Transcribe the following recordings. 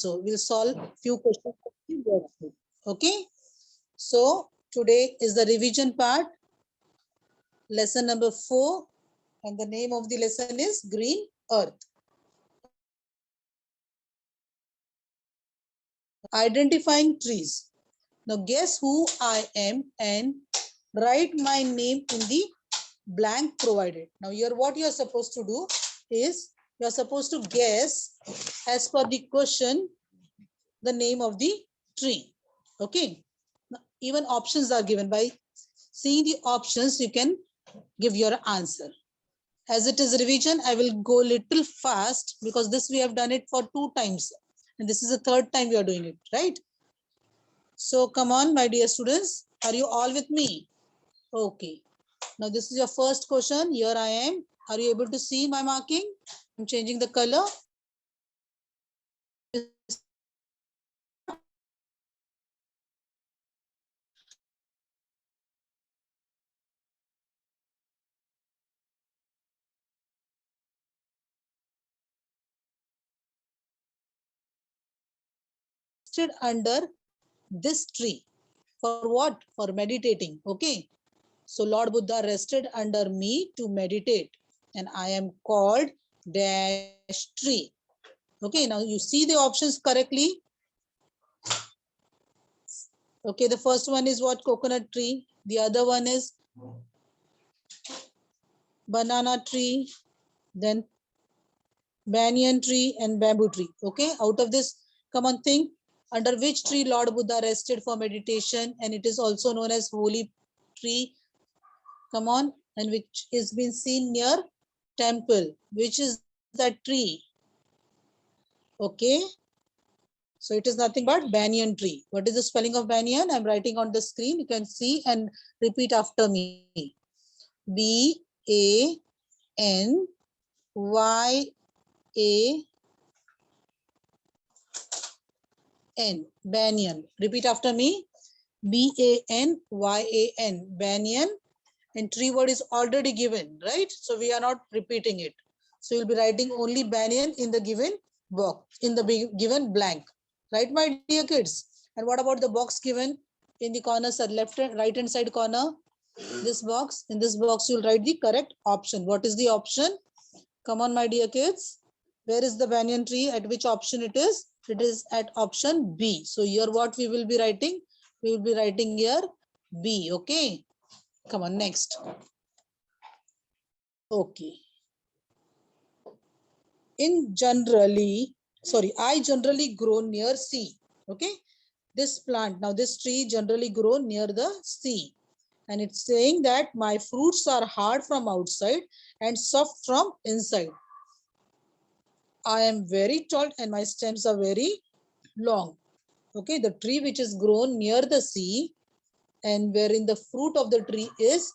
also. We'll solve few questions. Okay. So today is the revision part, lesson number 4, and the name of the lesson is Green Earth. Identifying trees. Now guess who I am and write my name in the blank provided. Now here what you are supposed to do is you are supposed to guess as per the question the name of the tree. Okay. Now, even options are given. By seeing the options you can give your answer. As it is revision, I will go little fast because this we have done it for 2 times and this is the 3rd time we are doing it, right? So come on, my dear students, are you all with me? Okay. Now this is your first question. Here I am. Are you able to see my marking? I'm changing the color. Under this tree. For what? For meditating. Okay. So Lord Buddha rested under me to meditate and I am called dash tree. Okay, now you see the options correctly. Okay, the first one is what? Coconut tree. The other one is banana tree, then banyan tree and bamboo tree. Okay, out of this, come on, think under which tree Lord Buddha rested for meditation, and it is also known as holy tree. Come on, and which is been seen near temple. Which is that tree? Okay, so it is nothing but banyan tree. What is the spelling of banyan? I'm writing on the screen. You can see and repeat after me. B-A-N-Y-A-N. Banyan. Repeat after me. B-A-N-Y-A-N. Banyan. And tree word is already given, right? So we are not repeating it. So you'll be writing only banyan in the given box, in the given blank. Right, my dear kids? And what about the box given in the corner, sir? Left and right hand side corner? This box. In this box, you'll write the correct option. What is the option? Come on, my dear kids. Where is the banyan tree? At which option it is? It is at option B. So here what we will be writing? We will be writing here B. Okay. Come on, next. Okay. I generally grow near sea. Okay. This plant, now this tree generally grow near the sea. And it's saying that my fruits are hard from outside and soft from inside. I am very tall and my stems are very long. Okay, the tree which is grown near the sea and wherein the fruit of the tree is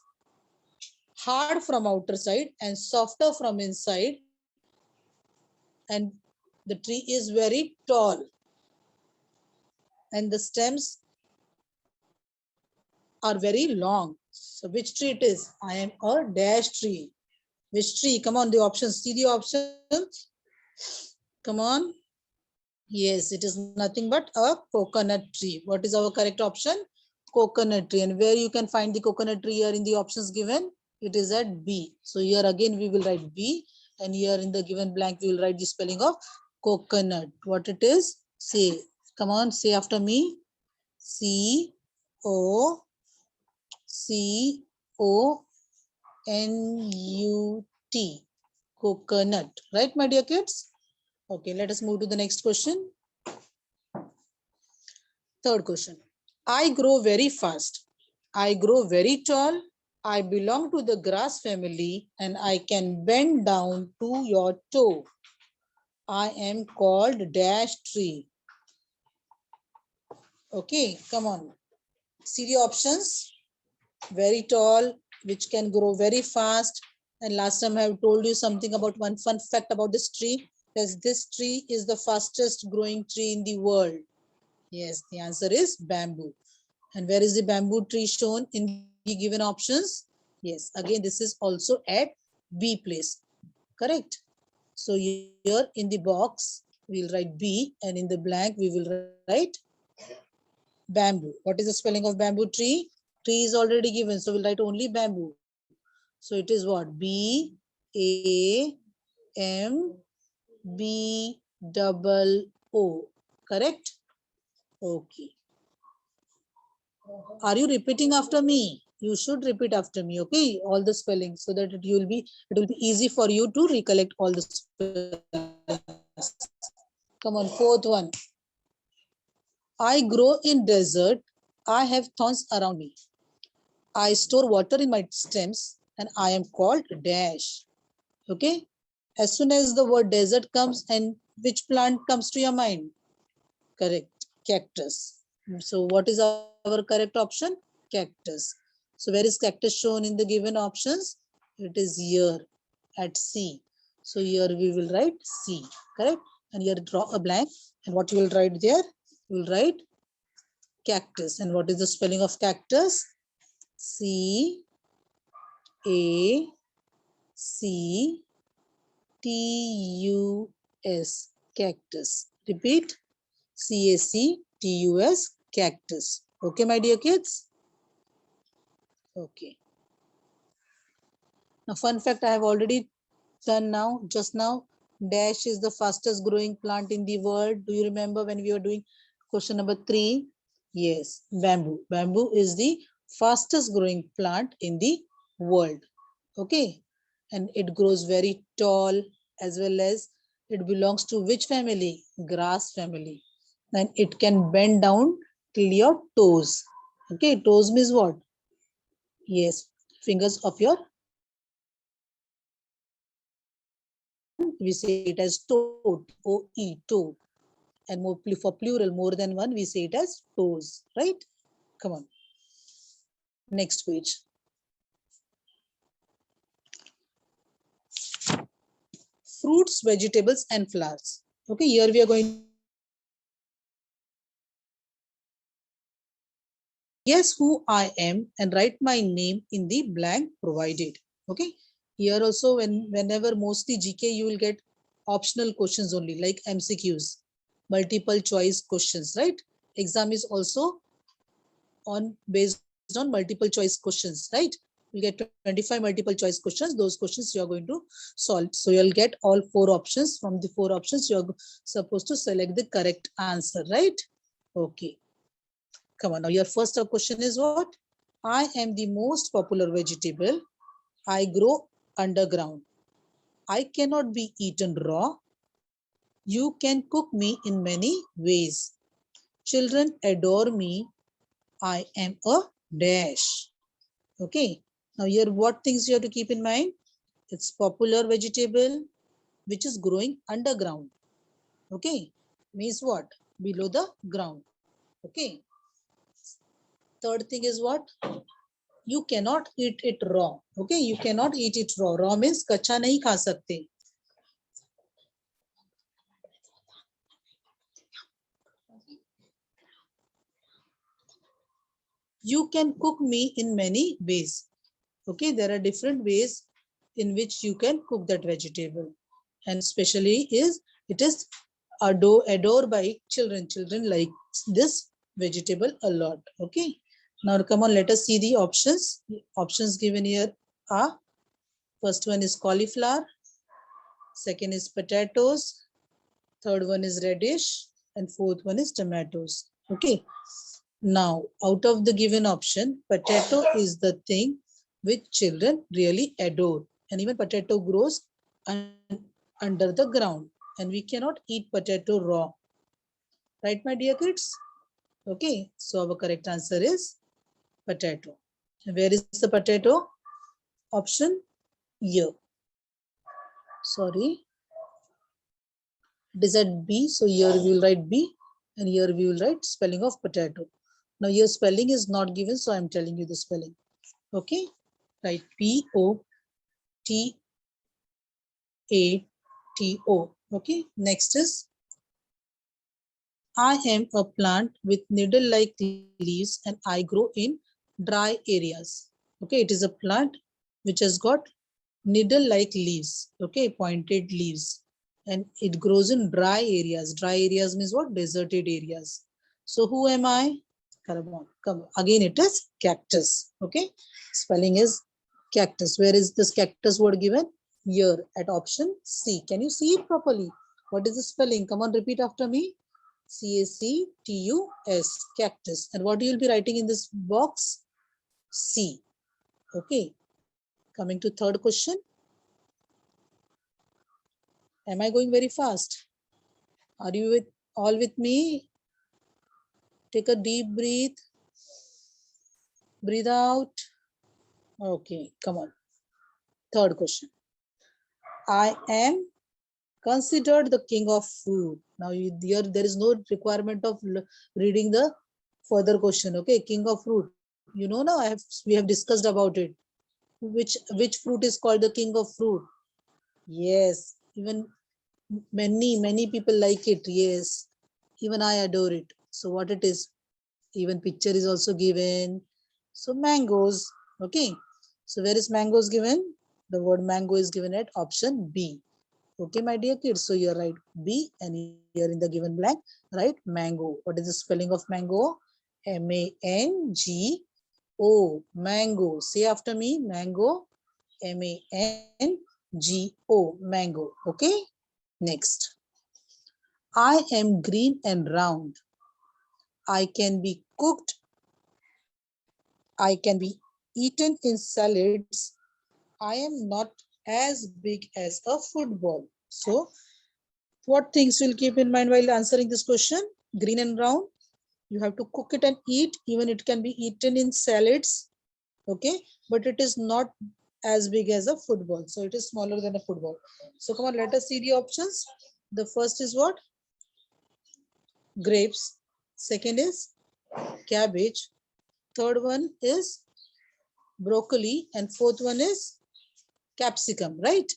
hard from outer side and softer from inside, and the tree is very tall and the stems are very long. So which tree it is? I am a dash tree. Which tree? Come on, the options. See the options. Come on. Yes, it is nothing but a coconut tree. What is our correct option? Coconut tree. And where you can find the coconut tree here in the options given? It is at B. So here again we will write B, and here in the given blank we will write the spelling of coconut. What it is? Say. Come on, say after me. C-O-C-O-N-U-T. Coconut. Right, my dear kids? Okay, let us move to the next question. Third question. I grow very fast. I grow very tall. I belong to the grass family and I can bend down to your toe. I am called dash tree. Okay, come on. See the options. Very tall, which can grow very fast. And last time I have told you something about one fun fact about this tree. That this tree is the fastest growing tree in the world. Yes, the answer is bamboo. And where is the bamboo tree shown in the given options? Yes, again, this is also at B place. Correct. So here in the box, we'll write B, and in the blank we will write bamboo. What is the spelling of bamboo tree? Tree is already given, so we'll write only bamboo. So it is what? BAMBOO. Correct? Okay. Are you repeating after me? You should repeat after me, okay? All the spelling, so that it will be easy for you to recollect all the spellings. Come on, fourth one. I grow in desert. I have thorns around me. I store water in my stems, and I am called dash. Okay? As soon as the word desert comes, and which plant comes to your mind? Correct. Cactus. So what is our correct option? Cactus. So where is cactus shown in the given options? It is here at C. So here we will write C. Correct. And here draw a blank. And what you will write there? You will write cactus. And what is the spelling of cactus? C A C T U S. Cactus. Repeat. CACTUS. Cactus. Okay, my dear kids? Okay. Now, fun fact I have already done now, just now. Dash is the fastest growing plant in the world. Do you remember when we were doing question number 3? Yes, bamboo. Bamboo is the fastest growing plant in the world. Okay. And it grows very tall, as well as it belongs to which family? Grass family. And it can bend down till your toes. Okay, toes means what? Yes, fingers of your we say it as toe, T-O-E, toe. And more for plural, more than one, we say it as toes, right? Come on. Next page. Fruits, vegetables, and flowers. Okay, here we are going. Guess who I am and write my name in the blank provided. Okay, here also whenever mostly GK you will get optional questions only like MCQs, multiple choice questions, right? Exam is also on based on multiple choice questions, right? You get 25 multiple choice questions. Those questions you are going to solve. So you'll get all 4 options. From the 4 options, you are supposed to select the correct answer, right? Okay. Come on, now your first question is what? I am the most popular vegetable. I grow underground. I cannot be eaten raw. You can cook me in many ways. Children adore me. I am a dash. Okay. Now here what things you have to keep in mind? It's popular vegetable which is growing underground. Okay. Means what? Below the ground. Okay. Third thing is what? You cannot eat it raw. Okay, you cannot eat it raw. Raw means कच्चा नहीं खा सकते. You can cook me in many ways. Okay, there are different ways in which you can cook that vegetable, and especially it is adored by children. Children like this vegetable a lot. Okay, now come on, let us see the options. Options given here are: first one is cauliflower, second is potatoes, third one is radish, and fourth one is tomatoes. Okay. Now, out of the given option, potato is the thing which children really adore. And even potato grows under the ground. And we cannot eat potato raw. Right, my dear kids? Okay, so our correct answer is potato. And where is the potato? Option here. Sorry. It is at B, so here we will write B. And here we will write spelling of potato. Now your spelling is not given, so I am telling you the spelling. Okay, write Potato. Okay, next is I am a plant with needle-like leaves and I grow in dry areas. Okay, it is a plant which has got needle-like leaves. Okay, pointed leaves. and it grows in dry areas. Dry areas means what? Deserted areas. So who am I? Come on, come. Again, it is cactus. Okay, spelling is cactus. Where is this cactus word given? Here at option C. Can you see it properly? What is the spelling? Come on, repeat after me. Cactus, cactus. And what you will be writing in this box? C. Okay. Coming to third question. Am I going very fast? Are you with all with me? Take a deep breath. Breathe out. Okay, come on. Third question. I am considered the king of fruit. Now here there is no requirement of reading the further question. Okay, king of fruit. You know now we have discussed about it. Which fruit is called the king of fruit? Yes, even many people like it. Yes, even I adore it. So what it is? Even picture is also given. So mangoes. Okay. So where is mangoes given? The word mango is given at option B. Okay, my dear kids. So you're right B, and here in the given blank, right? Mango. What is the spelling of mango? M-A-N-G-O. Mango. Say after me. Mango. M-A-N-G-O. Mango. Okay. Next. I am green and round. I can be cooked. I can be eaten in salads. I am not as big as a football. So, what things will keep in mind while answering this question? Green and brown. You have to cook it and eat. Even it can be eaten in salads. Okay, but it is not as big as a football. So, it is smaller than a football. So, come on, let us see the options. The first is what? Grapes. Second is cabbage. Third one is broccoli, and fourth one is capsicum, right?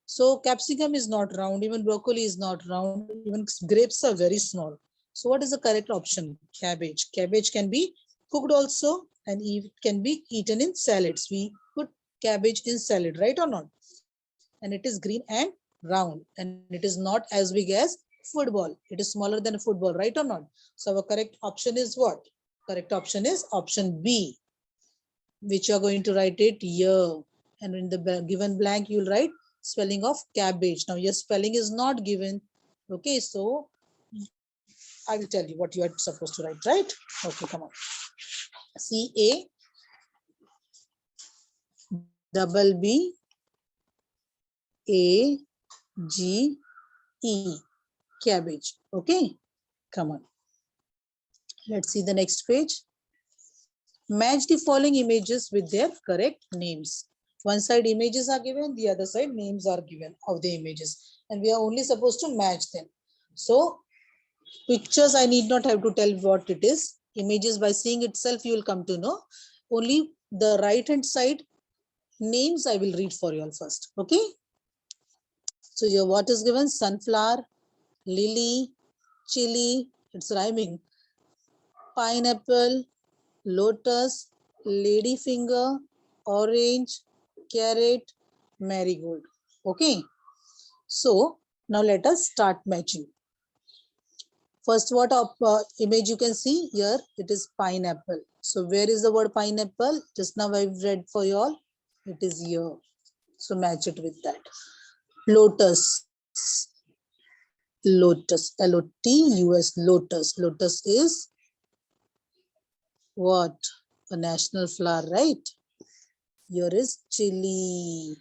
So capsicum is not round, even broccoli is not round, even grapes are very small. So what is the correct option? Cabbage. Cabbage can be cooked also, and it can be eaten in salads. We put cabbage in salad, right or not? And it is green and round, and it is not as big as football. It is smaller than a football, right or not? So our correct option is what? Correct option is option B, which you are going to write it here. And in the given blank, you'll write spelling of cabbage. Now your spelling is not given. Okay, so I will tell you what you are supposed to write, right? Okay, come on. CABBAGE, cabbage. Okay, come on. Let's see the next page. Match the following images with their correct names. One side images are given, the other side names are given of the images, and we are only supposed to match them. So pictures, I need not have to tell what it is. Images, by seeing itself, you will come to know. Only the right hand side names I will read for you all first. Okay. So your what is given? Sunflower, lily, chili, it's rhyming, pineapple, lotus, ladyfinger, orange, carrot, marigold. Okay. So now let us start matching. First, what image you can see here? It is pineapple. So where is the word pineapple? Just now I've read for you all. It is here. So match it with that. Lotus. Lotus. L-O-T-U-S. Lotus. Lotus is what? A national flower, right? Here is chili.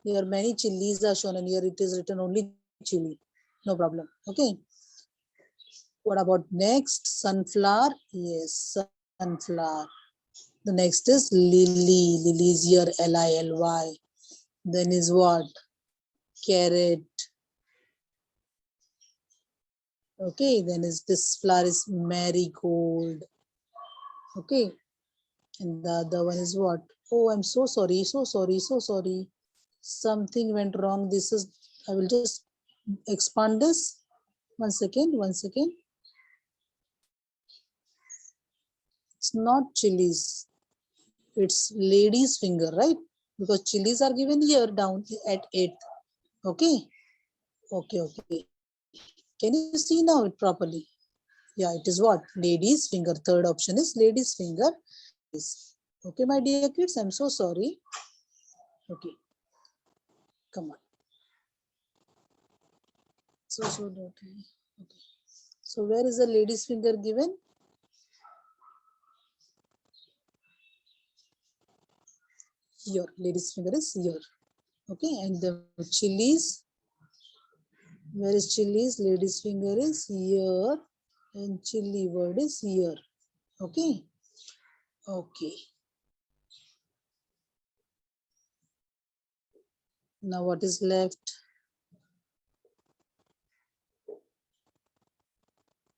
Here many chilies are shown, and here it is written only chili. No problem. Okay. What about next? Sunflower. Yes, sunflower. The next is lily. Lily is here, L-I-L-Y. Then is what? Carrot. Okay. Then is this flower is marigold. Okay. And the other one is what? Oh, I'm so sorry. So sorry. So sorry. Something went wrong. This is, I will just expand this. 1 second. 1 second. It's not chilies. It's lady's finger, right? Because chilies are given here down at 8th. Okay. Okay, okay. Can you see now it properly? Yeah, it is what? Lady's finger. Third option is lady's finger. Okay, my dear kids, I'm so sorry. Okay, come on. Okay. Okay. So where is the lady's finger given? Here. Lady's finger is here. Okay, and the chilies. Where is chilies? Lady's finger is here, and chili word is here. Okay. Okay. Now what is left?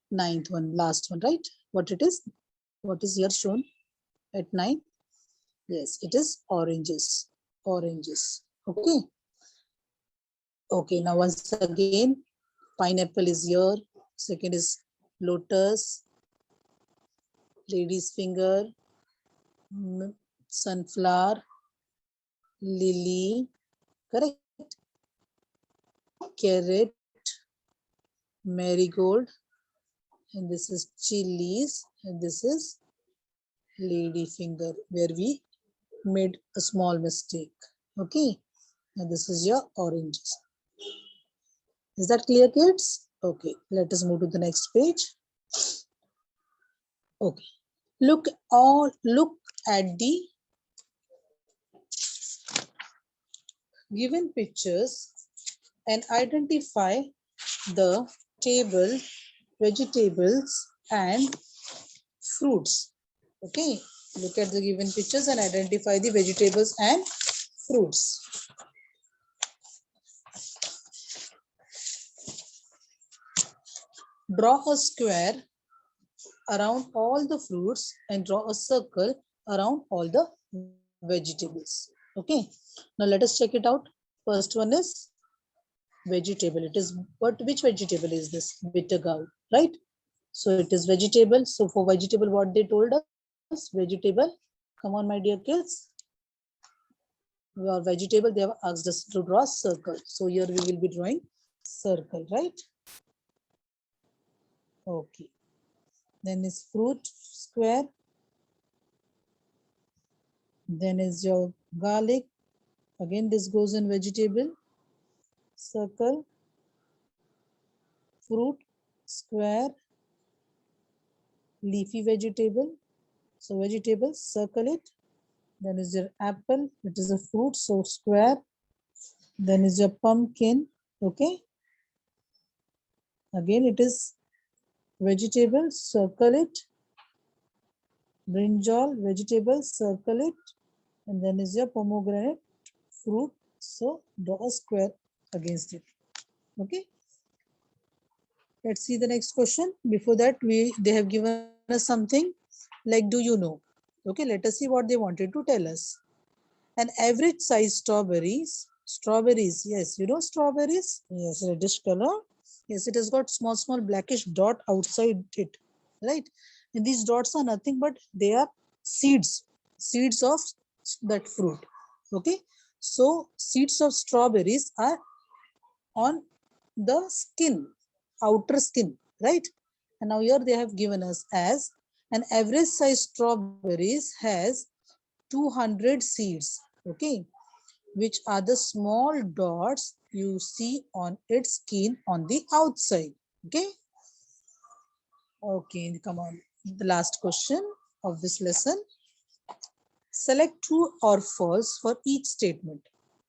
Ninth one, last one, right? What it is? What is here shown at 9? Yes, it is oranges. Oranges. Okay. Okay, now once again, pineapple is here. Second is lotus, lady's finger, sunflower, lily, correct? Carrot, marigold, and this is chilies, and this is lady finger, where we made a small mistake. Okay, and this is your oranges. Is that clear, kids? Okay, let us move to the next page. Okay, look at the given pictures and identify the table, vegetables and fruits. Okay, look at the given pictures and identify the vegetables and fruits. Draw a square around all the fruits and draw a circle around all the vegetables. Okay, now let us check it out. First one is vegetable. It is what? Which vegetable is this? Bitter gourd, right? So it is vegetable. So for vegetable, what they told us? Vegetable. Come on, my dear kids. Your vegetable, they have asked us to draw a circle. So here we will be drawing circle, right? Okay. Then is fruit square. Then is your garlic. Again, this goes in vegetable. Circle. Fruit square. Leafy vegetable. So vegetable, circle it. Then is your apple. It is a fruit, so square. Then is your pumpkin. Okay. Again, it is vegetable, circle it. Brinjal, vegetable, circle it. And then is your pomegranate, fruit. So draw a square against it. Okay. Let's see the next question. Before that, they have given us something like, do you know? Okay, let us see what they wanted to tell us. An average size strawberries, yes, you know strawberries? Yes, reddish color. Yes, it has got small blackish dot outside it, right? And these dots are nothing but they are seeds of that fruit. Okay, so seeds of strawberries are on the skin, outer skin, right? And now here they have given us as an average size strawberries has 200 seeds, okay, which are the small dots you see on its skin on the outside. Okay. Okay, come on. The last question of this lesson. Select true or false for each statement.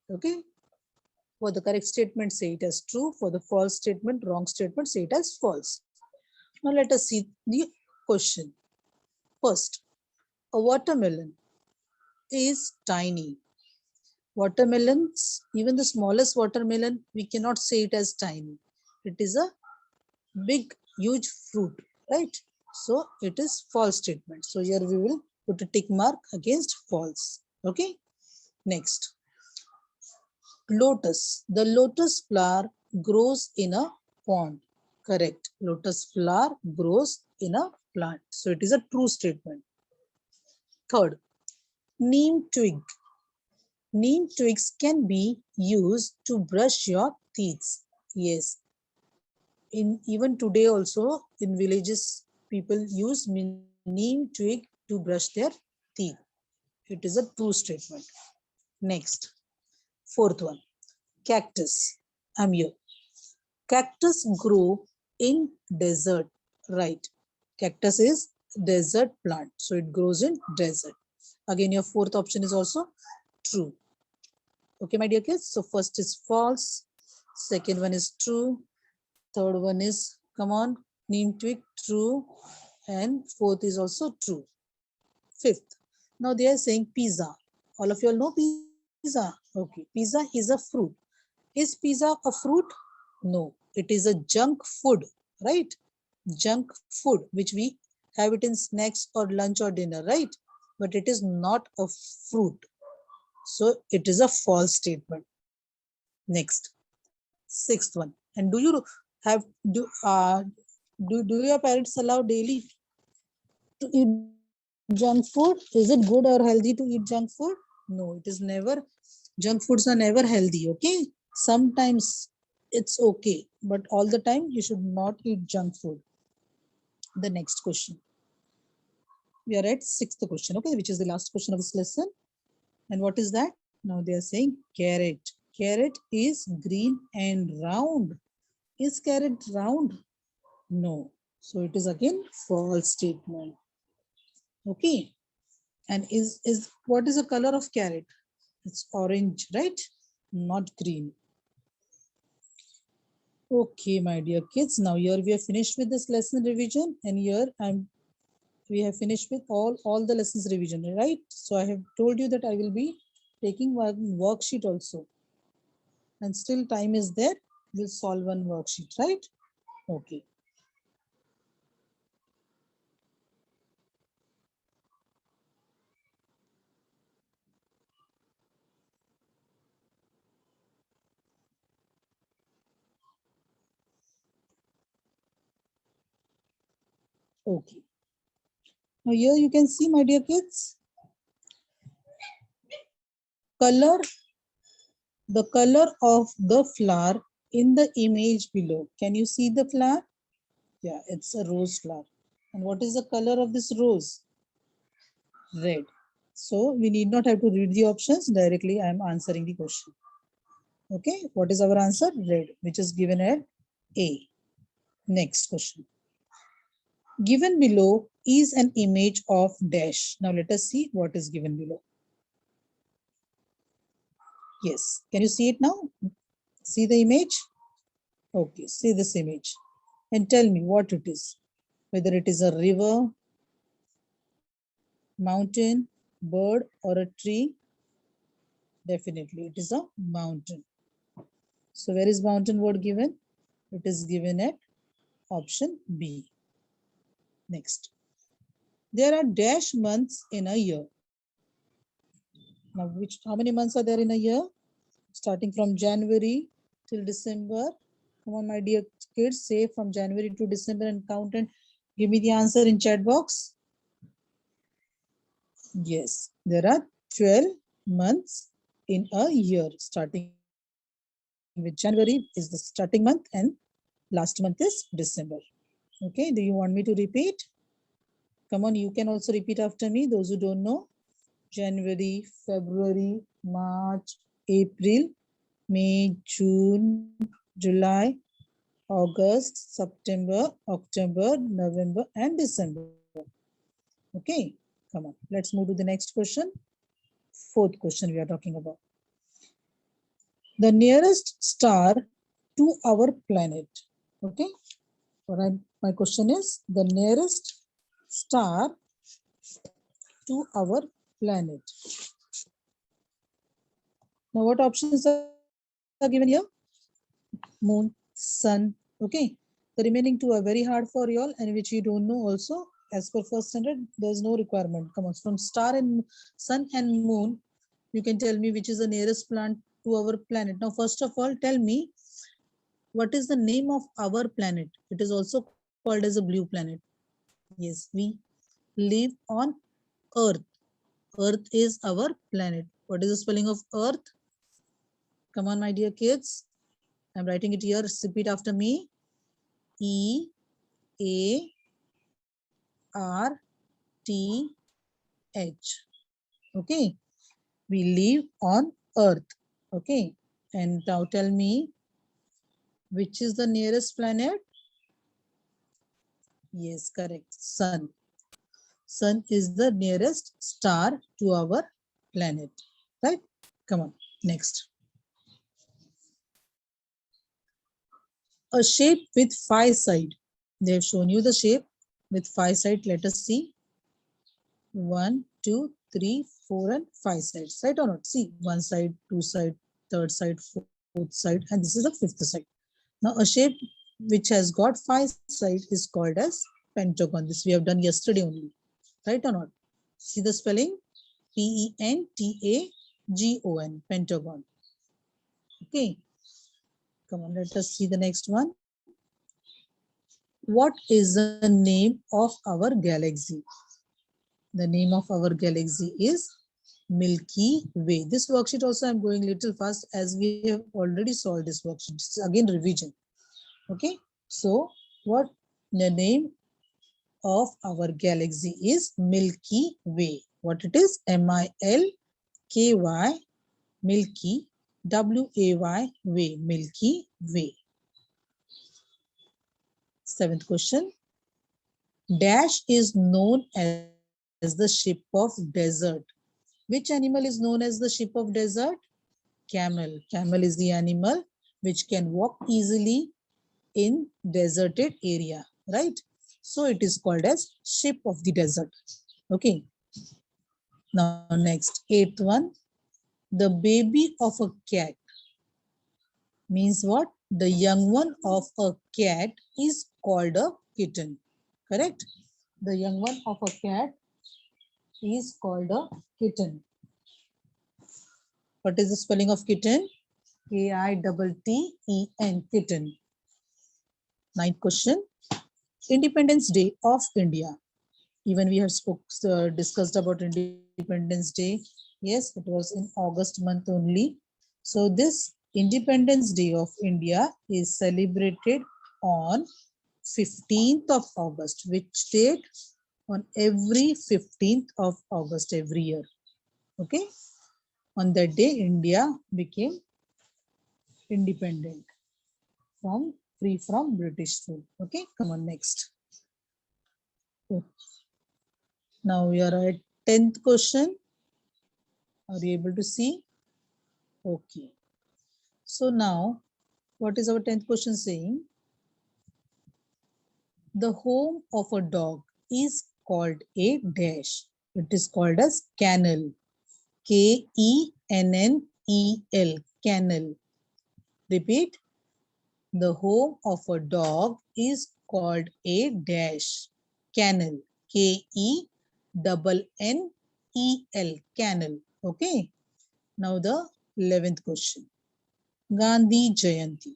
Okay. For the correct statement, say it as true. For the false statement, wrong statement, say it as false. Now let us see the question. First, a watermelon is tiny. Watermelons, even the smallest watermelon, we cannot say it as tiny. It is a big, huge fruit, right? So it is false statement. So here we will put a tick mark against false. Okay. Next, lotus. The lotus flower grows in a pond. Correct. Lotus flower grows in a plant. So it is a true statement. Third, neem twig. Neem twigs can be used to brush your teeth. Yes, in even today also in villages people use neem twig to brush their teeth. It is a true statement. Next, fourth one, cactus. I'm here. Cactus grow in desert, right? Cactus is desert plant, so it grows in desert. Again, your fourth option is also true. Okay, my dear kids. So first is false, second one is true, third one is, come on, neem twig, true, and fourth is also true. Fifth, now they are saying pizza. All of you all know pizza. Okay, pizza is a fruit. Is pizza a fruit? No, it is a junk food, right? Junk food, which we have it in snacks or lunch or dinner, right? But it is not a fruit. So it is a false statement. Next, sixth one. And do you have do your parents allow daily to eat junk food? Is it good or healthy to eat junk food? No, it is never. Junk foods are never healthy. Okay, sometimes it's okay, but all the time you should not eat junk food. The next question. We are at sixth question. Okay, which is the last question of this lesson. And what is that? Now they are saying carrot. Carrot is green and round. Is carrot round? No. So it is again false statement. Okay. And is what is the color of carrot? It's orange, right? Not green. Okay, my dear kids. Now here we are finished with this lesson revision, and here we have finished with all the lessons revision, right? So I have told you that I will be taking one worksheet also, and still time is there. We'll solve one worksheet, right? Okay. Okay. Now here you can see, my dear kids, color the color of the flower in the image below. Can you see the flower? Yeah, it's a rose flower. And what is the color of this rose? Red. So we need not have to read the options. Directly I am answering the question. Okay, what is our answer? Red, which is given at A. Next question. Given below is an image of dash. Now let us see what is given below. Yes, can you see it now? See the image? Okay, see this image and tell me what it is. Whether it is a river, mountain, bird, or a tree. Definitely, it is a mountain. So where is mountain word given? It is given at option B. Next. There are dash months in a year. Now, how many months are there in a year? Starting from January till December. Come on, my dear kids, say from January to December and count and give me the answer in chat box. Yes, there are 12 months in a year. Starting with January is the starting month and last month is December. Okay, do you want me to repeat? Come on, you can also repeat after me, those who don't know. January, February, March, April, May, June, July, August, September, October, November, and December. Okay, come on, let's move to the next question. Fourth question we are talking about. The nearest star to our planet. Okay, my question is the nearest star to our planet. Now, what options are given here? Moon, sun. Okay, the remaining two are very hard for you all, and which you don't know also. As per first standard, there's no requirement. Come on, from star and sun and moon, you can tell me which is the nearest planet to our planet. Now, first of all, tell me what is the name of our planet? It is also called as a blue planet. Yes, we live on Earth. Earth is our planet. What is the spelling of Earth? Come on, my dear kids. I'm writing it here. Repeat after me. E A R T H. Okay. We live on Earth. Okay. And now tell me, which is the nearest planet? Yes, correct. Sun. Sun is the nearest star to our planet. Right? Come on. Next. A shape with 5 sides. They have shown you the shape with 5 sides. Let us see. 1, 2, 3, 4, and 5 sides. Right or not? See, 1 side, 2 side, 3rd side, 4th side, and this is the 5th side. Now, a shape which has got 5 sides is called as pentagon. This we have done yesterday only. Right or not? See the spelling? Pentagon. Pentagon. Okay. Come on, let us see the next one. What is the name of our galaxy? The name of our galaxy is Milky Way. This worksheet also I'm going little fast as we have already solved this worksheet. This is again revision. Okay. So what the name of our galaxy is Milky Way. What it is? MILKY, Milky, WAY, Way, Milky Way. 7th question. Dash is known as the ship of desert. Which animal is known as the ship of desert? Camel. Camel is the animal which can walk easily in deserted area, right? So it is called as ship of the desert. Okay. Now next, 8th one. The baby of a cat means what? The young one of a cat is called a kitten. Correct? The young one of a cat is called a kitten. What is the spelling of kitten? KITTEN, kitten. 9th question. Independence Day of India. Even we have discussed about Independence Day. Yes, it was in August month only. So this Independence Day of India is celebrated on 15th of August. Which date? On every 15th of August every year. Okay. On that day, India became independent free from British rule. Okay, come on next. Now we are at 10th question. Are you able to see? Okay. So now, what is our 10th question saying? The home of a dog is called a dash. It is called as kennel. KENNEL. Kennel. Repeat. The home of a dog is called a dash. Kennel. KENNEL. Kennel. Okay. Now the 11th question. Gandhi Jayanti.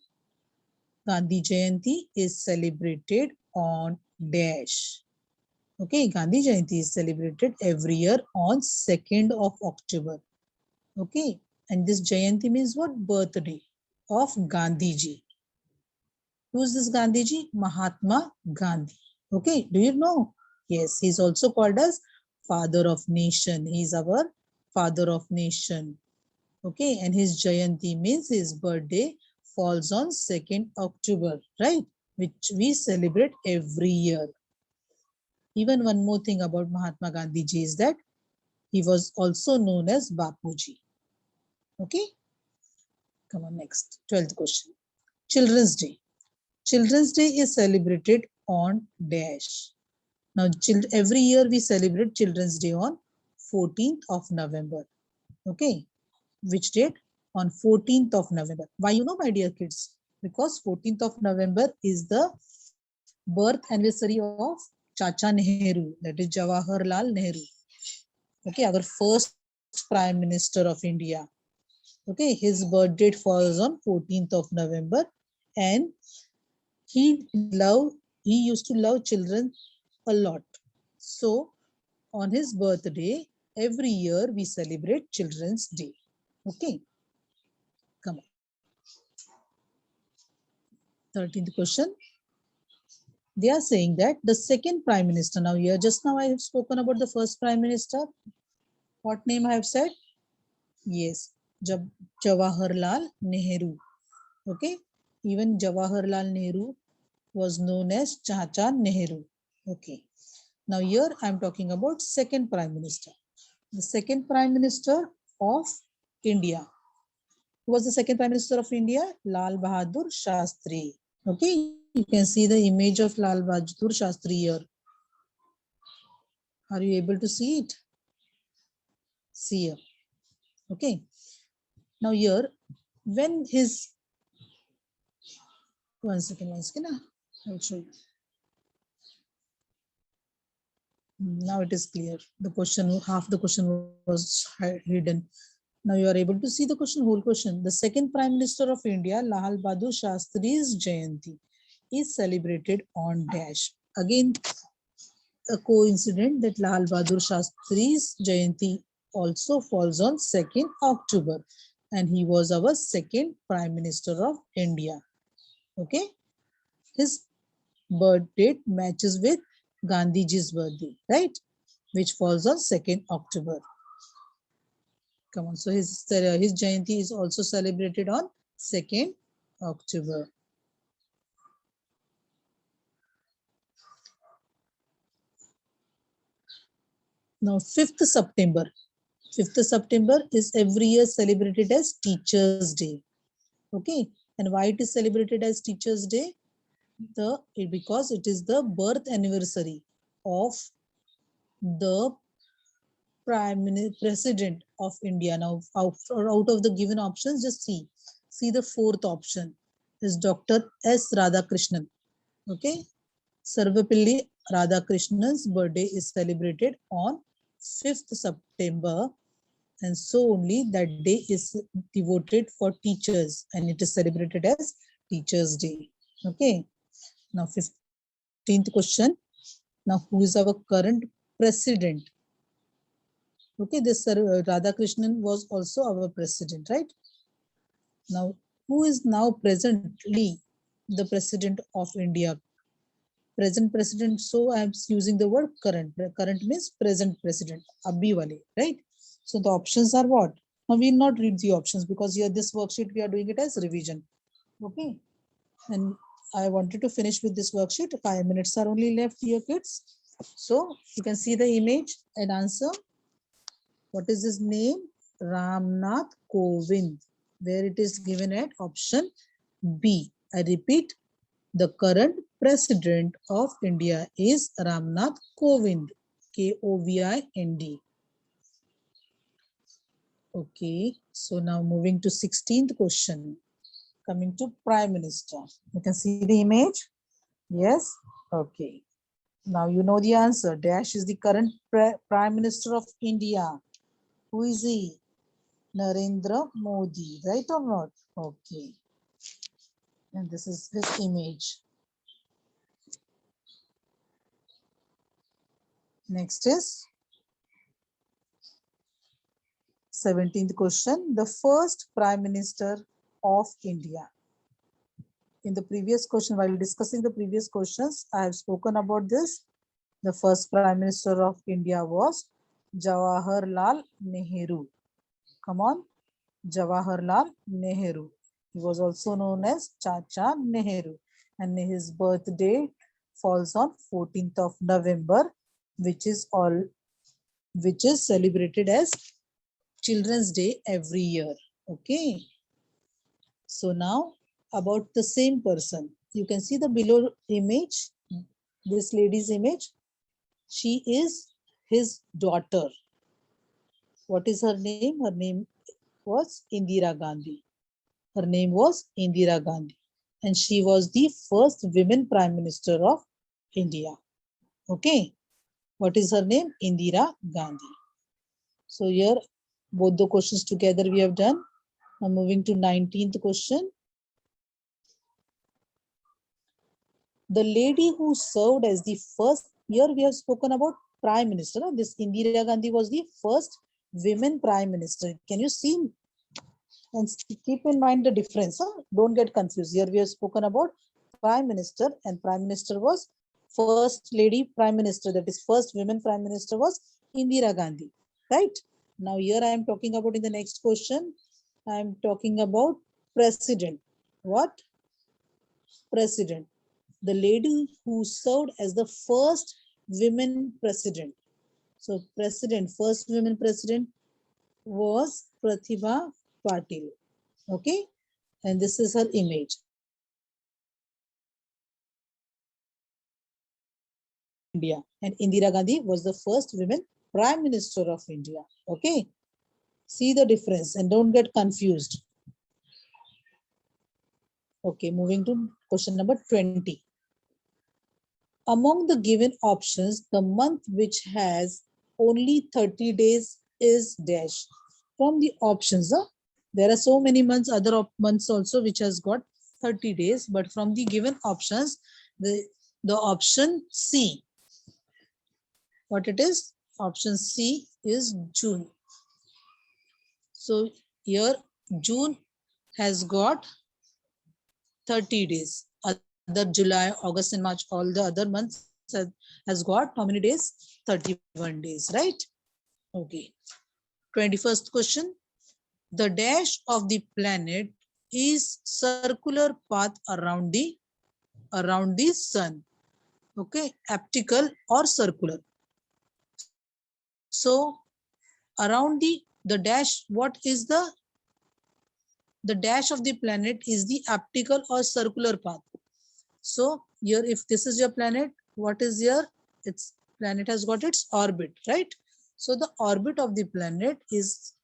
Gandhi Jayanti is celebrated on dash. Okay, Gandhi Jayanti is celebrated every year on 2nd of October. Okay, and this Jayanti means what? Birthday of Gandhiji. Who is this Gandhiji? Mahatma Gandhi. Okay, do you know? Yes, he is also called as Father of Nation. He is our Father of Nation. Okay, and his Jayanti means his birthday falls on 2nd October, right? Which we celebrate every year. Even one more thing about Mahatma Gandhi ji is that he was also known as Bapuji. Okay, come on next, 12th question. Children's Day. Children's Day is celebrated on dash. Now, every year we celebrate Children's Day on 14th of November. Okay, which date? On 14th of November. Why you know, my dear kids? Because 14th of November is the birth anniversary of Chacha Nehru, that is Jawaharlal Nehru. Okay, our first Prime Minister of India. Okay, his birth date falls on 14th of November, and he used to love children a lot. So on his birthday, every year we celebrate Children's Day. Okay, come on. 13th question. They are saying that the second prime minister, now here just now I have spoken about the first prime minister. What name I have said? Yes, Jawaharlal Nehru. Okay, even Jawaharlal Nehru was known as Chacha Nehru. Okay, now here I am talking about second prime minister. The second prime minister of India. Who was the second prime minister of India? Lal Bahadur Shastri. Okay, you can see the image of Lal Bahadur Shastri here. Are you able to see it? See here. Okay. Now here, when his, one second, I will show you. Now it is clear. The question, half the question was hidden. Now you are able to see the question, whole question. The second Prime Minister of India, Lal Bahadur Shastri's Jayanti is celebrated on dash. Again, a coincidence that Lal Bahadur Shastri's Jayanti also falls on 2nd October, and he was our second Prime Minister of India. Okay, his birth date matches with Gandhiji's birthday, right? Which falls on 2nd October. Come on, so his Jayanti is also celebrated on 2nd October. Now 5th September. 5th September is every year celebrated as Teachers' Day. Okay, and why it is celebrated as Teachers' Day? Because it is the birth anniversary of the President of India. Now, out of the given options, just see the fourth option is Dr. S. Radhakrishnan. Okay, Sarvapalli Radhakrishnan's birthday is celebrated on 5th September, and so only that day is devoted for teachers, and it is celebrated as Teachers' Day. Okay, now 15th question. Now, who is our current president? Okay, this Radhakrishnan was also our president, right? Now, who is now presently the president of India? Present president, so I am using the word current. Current means present president, abhi wale, right? So the options are what? Now we will not read the options because here this worksheet we are doing it as revision. Okay, and I wanted to finish with this worksheet. 5 minutes are only left here, kids. So you can see the image and answer. What is his name? Ramnath Kovind, where it is given at option B. I repeat, the current president of India is Ramnath Kovind, Kovind. Okay, so now moving to 16th question. Coming to Prime Minister. You can see the image? Yes? Okay. Now you know the answer. Dash is the current Prime Minister of India. Who is he? Narendra Modi, right or not? Okay. And this is his image. Next is 17th question. The first Prime Minister of India. In the previous question, while discussing the previous questions, I have spoken about this. The first Prime Minister of India was Jawaharlal Nehru. Come on, Jawaharlal Nehru. He was also known as Chacha Nehru, and his birthday falls on 14th of November, which is celebrated as Children's Day every year. Okay. So now about the same person. You can see the below image, this lady's image. She is his daughter. What is her name? Her name was Indira Gandhi. Her name was Indira Gandhi. And she was the first women Prime Minister of India. Okay. What is her name? Indira Gandhi. So here, both the questions together we have done. Now moving to 19th question. The lady who served as the first, here we have spoken about Prime Minister. This Indira Gandhi was the first women Prime Minister. Can you see? And keep in mind the difference. Don't get confused. Here we have spoken about prime minister, and prime minister was first lady prime minister, that is first women prime minister was Indira Gandhi, right? Now here I am talking about in the next question, I am talking about president. What? President. The lady who served as the first women president. So president, first women president was Pratibha Patil. Okay. And this is her image. India. And Indira Gandhi was the first women prime minister of India. Okay. See the difference and don't get confused. Okay, moving to question number 20. Among the given options, the month which has only 30 days is dash. From the options, there are so many months, other months also which has got 30 days, but from the given options, the option C, what it is? Option C is June. So here June has got 30 days. Other July, August and March, all the other months has got how many days? 31 days, right? Okay. 21st question. The dash of the planet is circular path around the sun. Okay, elliptical or circular. So around the dash, what is the dash of the planet is the elliptical or circular path. So here, if this is your planet, what is here? Its planet has got its orbit, right? So the orbit of the planet is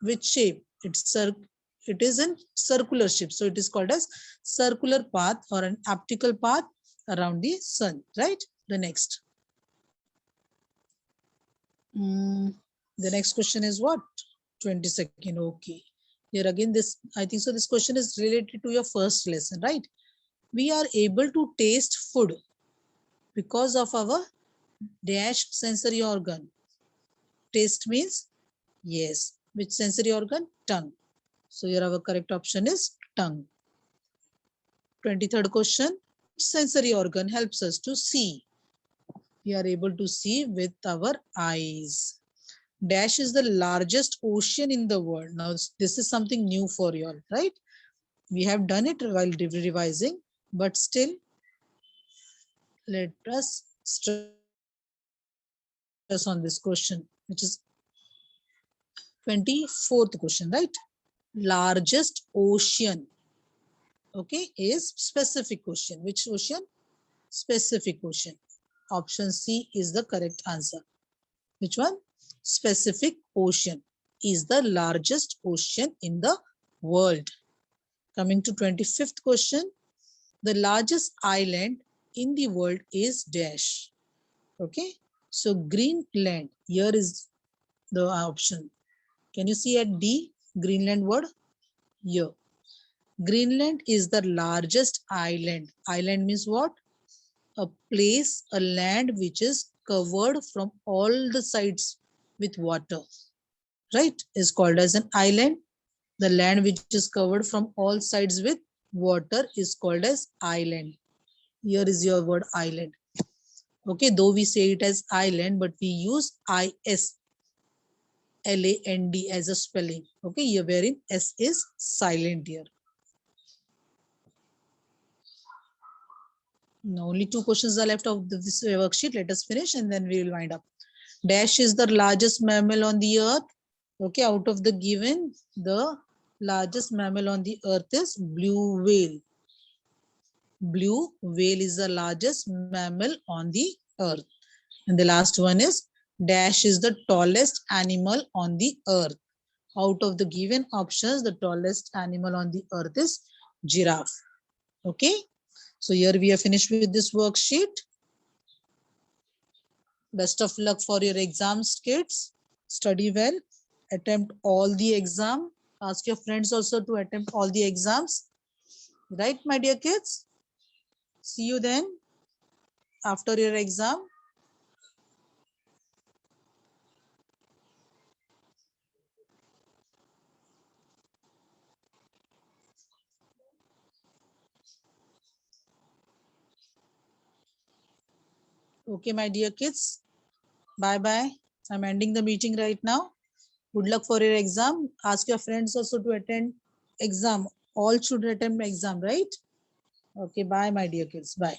which shape? It is in circular shape. So it is called as circular path or an elliptical path around the sun, right? The next. The next question is what? 22nd. Okay. Here again, this, I think so this question is related to your first lesson, right? We are able to taste food because of our dash sensory organ. Taste means, yes, which sensory organ? Tongue. So here our correct option is tongue. 23rd question, sensory organ helps us to see. We are able to see with our eyes. Dash is the largest ocean in the world. Now this is something new for you all, right? We have done it while revising, but still let us stress on this question, which is 24th question, right? Largest ocean, okay, is specific ocean. Which ocean? Specific ocean. Option C is the correct answer. Which one? Pacific Ocean is the largest ocean in the world. Coming to 25th question, the largest island in the world is dash. Okay, so Greenland, here is the option. Can you see at D, Greenland word? Here. Greenland is the largest island. Island means what? A place, a land which is covered from all the sides with water, right? Is called as an island. The land which is covered from all sides with water is called as island. Here is your word island. Okay, though we say it as island, but we use ISLAND as a spelling. Okay, here wherein S is silent here. Now only 2 questions are left of this worksheet. Let us finish and then we will wind up. Dash is the largest mammal on the earth. Okay, out of the given, the largest mammal on the earth is blue whale. Blue whale is the largest mammal on the earth. And the last one is dash is the tallest animal on the earth. Out of the given options, the tallest animal on the earth is giraffe. Okay, so here we are finished with this worksheet. Best of luck for your exams, kids. Study well, attempt all the exam. Ask your friends also to attempt all the exams. Right, my dear kids? See you then after your exam. Okay, my dear kids. Bye bye. I'm ending the meeting right now. Good luck for your exam. Ask your friends also to attend exam. All should attend exam, right? Okay, bye, my dear kids. Bye.